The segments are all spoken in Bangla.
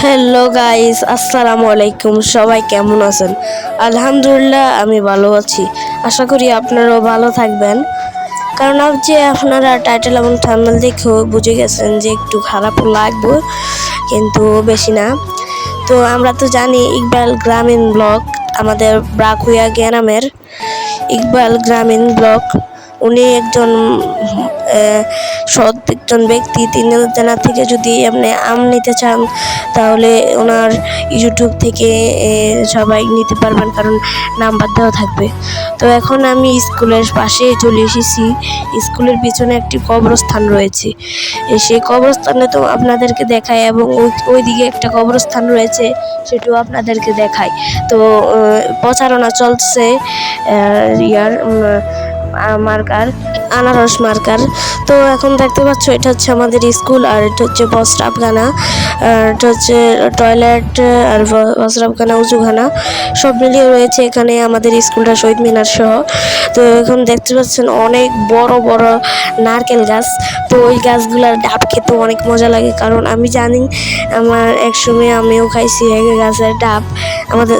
হ্যালো গাইস, আসসালামু আলাইকুম। সবাই কেমন আছেন? আলহামদুলিল্লাহ, আমি ভালো আছি। আশা করি আপনারাও ভালো থাকবেন। কারণ যে আপনারা টাইটেল এবং থাম্বনেল দেখেও বুঝে গেছেন যে একটু খারাপ লাগবে, কিন্তু বেশি না। তো আমরা তো জানি ইকবাল গ্রামীণ ব্লগ, আমাদের ব্রাকুয়া গ্রামের ইকবাল গ্রামীণ ব্লগ। উনি একজন সৎ একজন ব্যক্তি। তেনার থেকে যদি আপনি আম নিতে চান তাহলে ওনার ইউটিউব থেকে সবাই নিতে পারবেন, কারণ নাম্বার দেওয়া থাকবে। তো এখন আমি স্কুলের পাশে চলে এসেছি। স্কুলের পিছনে একটি কবরস্থান রয়েছে, সেই কবরস্থানে তো আপনাদেরকে দেখায়, এবং ওইদিকে একটা কবরস্থান রয়েছে, সেটাও আপনাদেরকে দেখায়। তো প্রচারণা চলছে মার্কার, আনারস মার্কার। তো এখন দেখতে পাচ্ছ এটা হচ্ছে আমাদের স্কুল, আর এটা হচ্ছে বস্ত্রাপখানা, আর এটা হচ্ছে টয়লেট, আর বস্ত্রাপখানা, উজুখানা সব মিলিয়ে রয়েছে এখানে আমাদের স্কুলটা, শহীদ মিনার সহ। তো এখন দেখতে পাচ্ছেন অনেক বড় বড় নারকেল গাছ। তো ওই গাছগুলার ডাব খেতে অনেক মজা লাগে, কারণ আমি জানি আমার একসময় আমিও খাইছি গাছের ডাব। আমাদের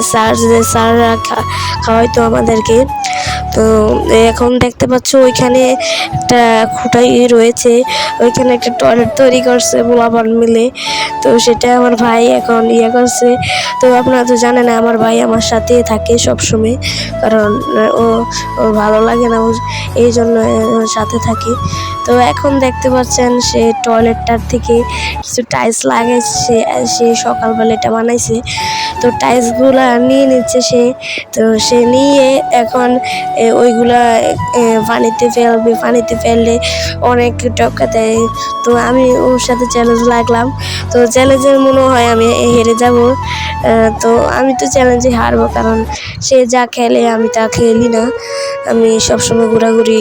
স্যাররা খাওয়াইতো আমাদেরকে। তো এখন দেখতে পাচ্ছ ওইখানে একটা খুঁটাই রয়েছে, ওইখানে একটা টয়লেট তৈরি করছে পোলাপান মিলে। তো সেটা আমার ভাই এখন করছে। তো আপনারা তো জানেন আমার ভাই আমার সাথে থাকে সবসময়, কারণ ও ভালো লাগে না, এই জন্য সাথে থাকে। তো এখন দেখতে পাচ্ছেন সে টয়লেটটার থেকে কিছু টাইলস লাগাইছে, সে সকালবেলা এটা বানাইছে। তো টাইলসগুলা নিয়ে নিচ্ছে সে। তো সে নিয়ে এখন ওইগুলা পানিতে ফেলবে, পানিতে ফেললে অনেক টাকা দেয়। তো আমি ওর সাথে চ্যালেঞ্জ লাগলাম। তো চ্যালেঞ্জে মনে হয় আমি হেরে যাব। তো আমি তো চ্যালেঞ্জে হারবো, কারণ সে যা খেলে আমি তা খেলি না। আমি সবসময় ঘোরাঘুরি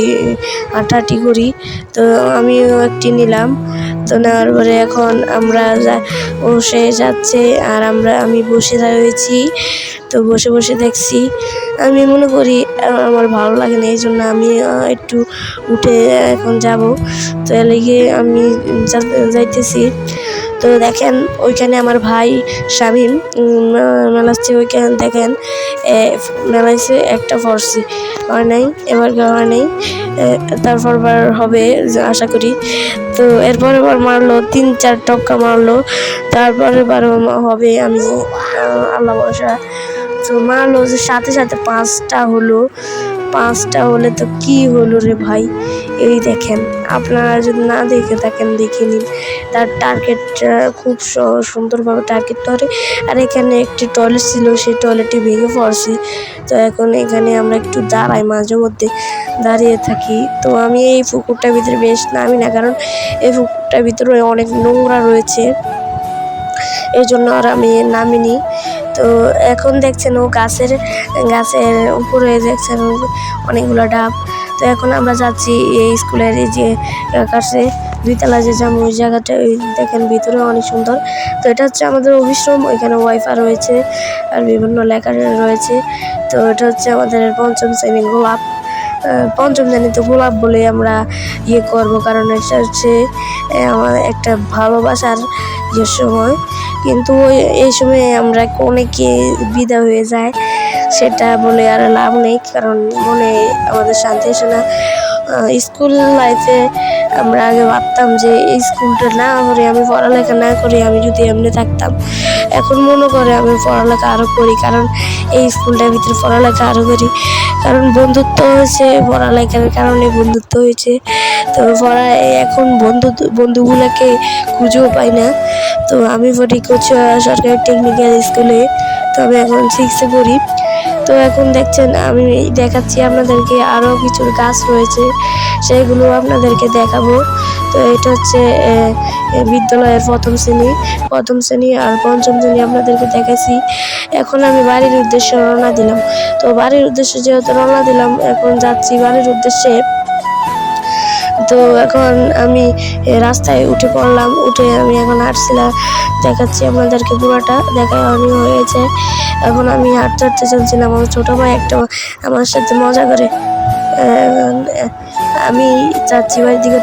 হাঁটাহাঁটি করি। তো আমিও একটি নিলাম। তো নেওয়ার পরে এখন সে যাচ্ছে, আর আমি বসে রয়েছি। তো বসে বসে দেখছি। আমি মনে করি আমার ভালো লাগে না, এই জন্য আমি একটু উঠে এখন যাব। তো এলাকে আমি যাইতেছি। তো দেখেন ওইখানে আমার ভাই শামীম মেলাচ্ছে, ওইখানে দেখেন মেলাইছে, একটা ফরসি হয় নাই, এবার হয় নাই, তারপর বার হবে আশা করি। তো এরপরে বার মারলো 3-4 টক্কা মারলো, তারপরে বার হবে, আমি আল্লাহ ভরসা। তো মারলো যে সাথে সাথে 5টা হলো। 5টা হলে তো কি হলো রে ভাই, এই দেখেন। আপনারা যদি না দেখে থাকেন দেখে নিন। তার টার্গেটটা খুব সুন্দরভাবে টার্গেট করে। আর এখানে একটি টয়লেট ছিল, সেই টয়লেটটি ভেঙে পড়ছে। তো এখন এখানে আমরা একটু দাঁড়াই, মাঝে মধ্যে দাঁড়িয়ে থাকি। তো আমি এই পুকুরটার ভিতরে বেশ নামি না, কারণ এই পুকুরটার ভিতরে অনেক নোংরা রয়েছে, এই জন্য আর আমি নামিনি। তো এখন দেখছেন ও গাছের উপরে দেখছেন অনেকগুলো ডাব। তো এখন আমরা যাচ্ছি এই স্কুলের যে কাছে 2তলা যে যাবো ওই জায়গাটা, ওই দেখেন ভিতরে অনেক সুন্দর। তো এটা হচ্ছে আমাদের অভিশ্রম, ওইখানে ওয়াইফাই রয়েছে আর বিভিন্ন লেখা রয়েছে। তো এটা হচ্ছে আমাদের 5ম শ্রেণী গোলাপ। 5ম শ্রেণীতে গোলাপ বলে আমরা করবো, কারণ এটা হচ্ছে আমার একটা ভালোবাসার সময়। কিন্তু এই সময় আমরা অনেকে বিদায় হয়ে যায়, সেটা বলে আর লাভ নেই, কারণ মনে আমাদের শান্তি আসে না। স্কুল লাইফে আমরা আগে ভাবতাম যে এই স্কুলটা না করে, আমি পড়ালেখা না করি, আমি যদি এমনি থাকতাম। এখন মনে করে আমি পড়ালেখা আরও করি, কারণ এই স্কুলটার ভিতরে পড়ালেখা আরও করি, কারণ বন্ধুত্ব হয়েছে, পড়ালেখার কারণে বন্ধুত্ব হয়েছে। তো এখন বন্ধুগুলোকে খুঁজেও পাই না। তো আমি পড়ি সরকারি টেকনিক্যাল স্কুলে। তো আমি এখন 6-এ পড়ি। তো এখন দেখছেন আমি দেখাচ্ছি আপনাদেরকে, আরও কিছু গাছ রয়েছে, সেগুলো আপনাদেরকে দেখাবো। তো এটা হচ্ছে বিদ্যালয়ের 1ম শ্রেণী আর 5ম শ্রেণী আপনাদেরকে দেখাচ্ছি। এখন আমি বাড়ির উদ্দেশ্যে রওনা দিলাম। তো বাড়ির উদ্দেশ্যে যেহেতু রওনা দিলাম, এখন যাচ্ছি বাড়ির উদ্দেশ্যে। তো এখন আমি রাস্তায় উঠে পড়লাম, উঠে আমি এখন হাঁটছিলাম, দেখাচ্ছি আপনাদেরকে, পুরোটা দেখা হয়েছে। এখন আমি হাঁটতে চলছিলাম, আমার ছোটো ভাই একটা আমার সাথে মজা করে। আমি যাচ্ছি বাড়ির দিকে,